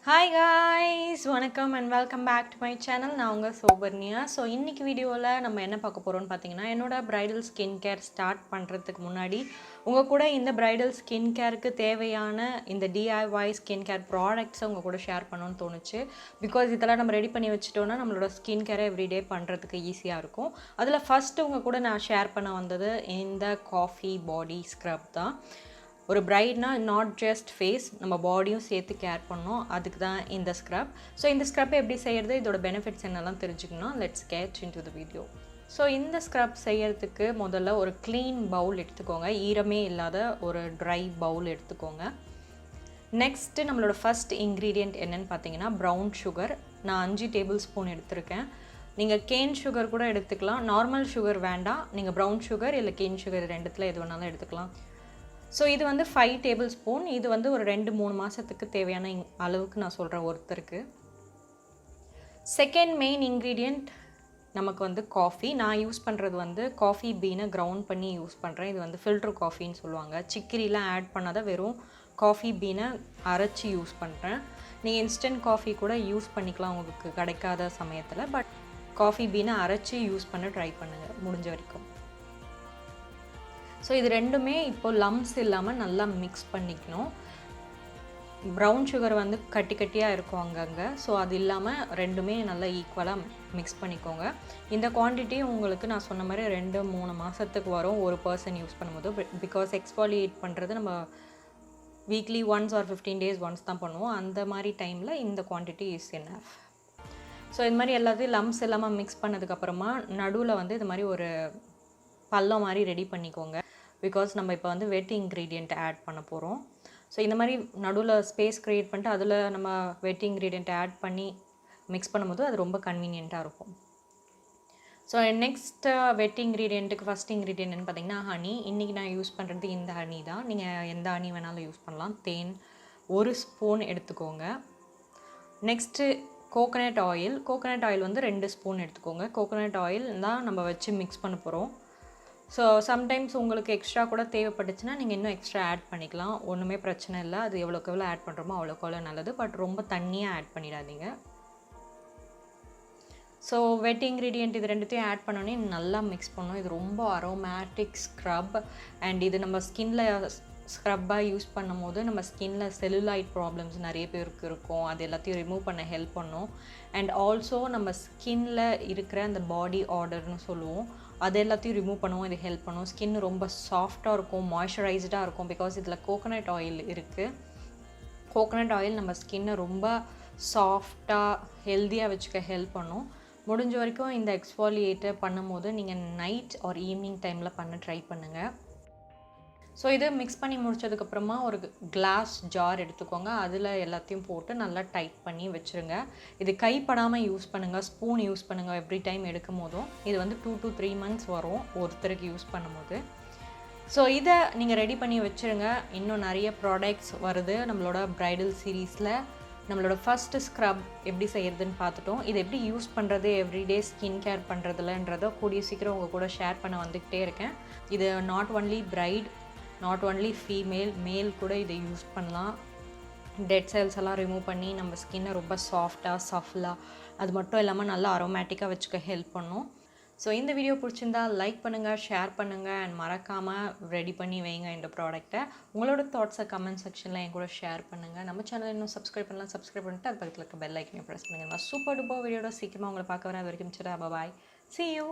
Hi guys, வணக்கம் and welcome back to my channel. நான் உங்கள் சோபர்னியா. ஸோ இன்றைக்கி வீடியோவில் நம்ம என்ன பார்க்க போகிறோம்னு பார்த்தீங்கன்னா, என்னோடய ப்ரைடல் ஸ்கின் கேர் ஸ்டார்ட் பண்ணுறதுக்கு முன்னாடி உங்கள் கூட இந்த ப்ரைடல் ஸ்கின் கேருக்கு தேவையான இந்த டிஐஒய் ஸ்கின் கேர் ப்ராடக்ட்ஸை உங்கள் கூட ஷேர் பண்ணணும்னு தோணுச்சு. பிகாஸ் இதெல்லாம் நம்ம ரெடி பண்ணி வச்சுட்டோன்னா நம்மளோட ஸ்கின் கேரை எவ்ரிடே பண்ணுறதுக்கு ஈஸியாக இருக்கும். அதில் ஃபஸ்ட்டு உங்கள் கூட நான் ஷேர் பண்ண வந்தது இந்த காஃபி பாடி ஸ்க்ரப் தான். ஒரு பிரைட்னா நாட் ஜஸ்ட் ஃபேஸ், நம்ம பாடியும் சேர்த்து கேர் பண்ணோம். அதுக்கு தான் இந்த ஸ்க்ரப். ஸோ இந்த ஸ்க்ரப் எப்படி செய்கிறது, இதோட பெனிஃபிட்ஸ் என்னெல்லாம் தெரிஞ்சுக்கணும். Let's get into the video. So இந்த ஸ்க்ரப் செய்யறதுக்கு முதல்ல ஒரு க்ளீன் பவுல் எடுத்துக்கோங்க. ஈரமே இல்லாத ஒரு ட்ரை பவுல் எடுத்துக்கோங்க. நெக்ஸ்ட்டு நம்மளோட ஃபஸ்ட் இன்க்ரீடியண்ட் என்னென்னு பார்த்தீங்கன்னா ப்ரௌன் சுகர். நான் 5 டேபிள் ஸ்பூன் எடுத்திருக்கேன். நீங்கள் கேன் சுகர் கூட எடுத்துக்கலாம். நார்மல் சுகர் வேண்டாம். நீங்கள் ப்ரௌன் சுகர் இல்லை கேன் சுகர் ரெண்டுத்தில் எது வேணாலும் எடுத்துக்கலாம். ஸோ இது வந்து 5 டேபிள் ஸ்பூன். இது வந்து ஒரு 2-3 மாதத்துக்கு தேவையான அளவுக்கு நான் சொல்கிறேன் ஒருத்தருக்கு. செகண்ட் மெயின் இன்க்ரீடியண்ட் நமக்கு வந்து காஃபி. நான் யூஸ் பண்ணுறது வந்து காஃபி பீனை கிரவுண்ட் பண்ணி யூஸ் பண்ணுறேன். இது வந்து ஃபில்டர் காஃபின்னு சொல்லுவாங்க. சிக்கிரிலாம் ஆட் பண்ணாத வெறும் காஃபி பீனை அரைச்சி யூஸ் பண்ணுறேன். நீங்கள் இன்ஸ்டன்ட் காஃபி கூட யூஸ் பண்ணிக்கலாம் உங்களுக்கு கிடைக்காத சமயத்தில். பட் காஃபி பீனை அரைச்சி யூஸ் பண்ண ட்ரை பண்ணுங்கள் முடிஞ்ச வரைக்கும். ஸோ இது ரெண்டுமே இப்போது லம்ஸ் இல்லாமல் நல்லா மிக்ஸ் பண்ணிக்கணும். ப்ரௌன் சுகர் வந்து கட்டி கட்டியாக இருக்கும் அங்கங்கே. ஸோ அது இல்லாமல் ரெண்டுமே நல்லா ஈக்குவலாக மிக்ஸ் பண்ணிக்கோங்க. இந்த குவான்டிட்டி உங்களுக்கு நான் சொன்ன மாதிரி 2-3 மாதத்துக்கு வரும் ஒரு பர்சன் யூஸ் பண்ணும்போது. பிகாஸ் எக்ஸ்பாலியேட் பண்ணுறது நம்ம weekly once or 15 days once தான் பண்ணுவோம். அந்த மாதிரி டைமில் இந்த குவான்டிட்டி இஸ் எனஃப். ஸோ இது மாதிரி எல்லாத்தையும் லம்ஸ் இல்லாமல் மிக்ஸ் பண்ணதுக்கப்புறமா நடுவில் வந்து இது மாதிரி ஒரு பள்ளம் மாதிரி ரெடி பண்ணிக்கோங்க. பிகாஸ் நம்ம இப்போ வந்து வெட் இன்க்ரீடியண்ட் ஆட் பண்ண போகிறோம். ஸோ இந்த மாதிரி நடுவில் ஸ்பேஸ் க்ரியேட் பண்ணிட்டு அதில் நம்ம வெட் இன்க்ரீடியண்ட் ஆட் பண்ணி மிக்ஸ் பண்ணும்போது அது ரொம்ப கன்வீனியண்ட்டாக இருக்கும். ஸோ நெக்ஸ்ட் வெட் இன்க்ரீடியண்ட்டுக்கு ஃபஸ்ட் இன்க்ரீடியன்ட்னு பார்த்தீங்கன்னா ஹனி. இன்றைக்கி நான் யூஸ் பண்ணுறது இந்த ஹனி தான். நீங்கள் எந்த ஹனி வேணாலும் யூஸ் பண்ணலாம். தேன் 1 ஸ்பூன் எடுத்துக்கோங்க. Next coconut oil. Coconut oil வந்து 2 ஸ்பூன் எடுத்துக்கோங்க. கோகனட் ஆயில் தான் நம்ம வச்சு மிக்ஸ் பண்ண போகிறோம். ஸோ சம்டைம்ஸ் உங்களுக்கு எக்ஸ்ட்ரா கூட தேவைப்பட்டுச்சுன்னா நீங்கள் இன்னும் எக்ஸ்ட்ரா ஆட் பண்ணிக்கலாம். ஒன்றுமே பிரச்சனை இல்லை. அது எவ்வளோக்கு எவ்வளோ ஆட் பண்ணுறோமோ அவ்வளோக்கு எவ்வளோ நல்லது. பட் ரொம்ப தண்ணியாக ஆட் பண்ணிடாதீங்க. ஸோ வெட் இன்க்ரீடியண்ட் இது ரெண்டுத்தையும் ஆட் பண்ணோன்னே நல்லா மிக்ஸ் பண்ணணும். இது ரொம்ப அரோமேட்டிக் ஸ்க்ரப். அண்ட் இது நம்ம ஸ்கின்ல ஸ்க்ரப்பாக யூஸ் பண்ணும் போது நம்ம ஸ்கின்ல செல்லுலாய்ட் ப்ராப்ளம்ஸ் நிறைய பேருக்கு இருக்கும். அது எல்லாத்தையும் ரிமூவ் பண்ண ஹெல்ப் பண்ணும். அண்ட் ஆல்சோ நம்ம ஸ்கின்ல இருக்கிற அந்த பாடி ஆர்டர்னு சொல்லுவோம், அது எல்லாத்தையும் ரிமூவ் பண்ணுவோம். இது ஹெல்ப் பண்ணும். ஸ்கின் ரொம்ப சாஃப்டாக இருக்கும், மாய்ஸ்சரைஸ்டாக இருக்கும். பிகாஸ் இதில் கோகனட் ஆயில் இருக்குது. கோகனட் ஆயில் நம்ம ஸ்கின்னை ரொம்ப சாஃப்டாக ஹெல்த்தியாக வச்சுக்க ஹெல்ப் பண்ணும். முடிஞ்ச வரைக்கும் இந்த எக்ஸ்ஃபாலியேட்டை பண்ணும்போது நீங்கள் நைட் ஆர் ஈவினிங் டைமில் பண்ண ட்ரை பண்ணுங்கள். ஸோ இது மிக்ஸ் பண்ணி முடித்ததுக்கப்புறமா ஒரு கிளாஸ் ஜார் எடுத்துக்கோங்க. அதில் எல்லாத்தையும் போட்டு நல்லா டைட் பண்ணி வச்சுருங்க. இது கைப்படாமல் யூஸ் பண்ணுங்கள். ஸ்பூன் யூஸ் பண்ணுங்கள் எவ்ரி டைம் எடுக்கும் போதும். இது வந்து 2 to 3 months வரும் ஒருத்தருக்கு யூஸ் பண்ணும்போது. ஸோ இதை நீங்கள் ரெடி பண்ணி வச்சுருங்க. இன்னும் நிறைய ப்ராடக்ட்ஸ் வருது நம்மளோட ப்ரைடல் சீரீஸில். நம்மளோட ஃபஸ்ட்டு ஸ்க்ரப் எப்படி செய்கிறதுன்னு பார்த்துட்டோம். இது எப்படி யூஸ் பண்ணுறது எவ்ரிடே ஸ்கின் கேர் பண்ணுறதுலன்றதை கூடிய சீக்கிரம் உங்கள் கூட ஷேர் பண்ண வந்துக்கிட்டே இருக்கேன். இது not only bright, not only female, male கூட இதை யூஸ் பண்ணலாம். டெட் செல்ஸ் எல்லாம் ரிமூவ் பண்ணி நம்ம ஸ்கின்னை ரொம்ப சாஃப்டாக சஃப்லாக, அது மட்டும் இல்லாமல் நல்லா அரோமேட்டிக்காக வச்சுக்க ஹெல்ப் பண்ணும். ஸோ இந்த வீடியோ பிடிச்சிருந்தா லைக் பண்ணுங்கள், ஷேர் பண்ணுங்கள் அண்ட் மறக்காமல் ரெடி பண்ணி வைங்க இந்த ப்ராடக்ட்டை. உங்களோட தாட்ஸை கமெண்ட் செக்ஷனில் என் கூட ஷேர் பண்ணுங்கள். நம்ம சேனல் இன்னும் சப்ஸ்கிரைப் பண்ணலாம், சப்ஸ்கிரைப் பண்ணிட்டு அது பக்கத்தில் இருக்க பெல் ஐக்கனையும் ப்ரெஸ் பண்ணுங்கள். சூப்பர் டூப்பர் வீடியோட சீக்கிரமாக உங்களை பார்க்க வரேன். அது வரைக்கும் பாய். See you.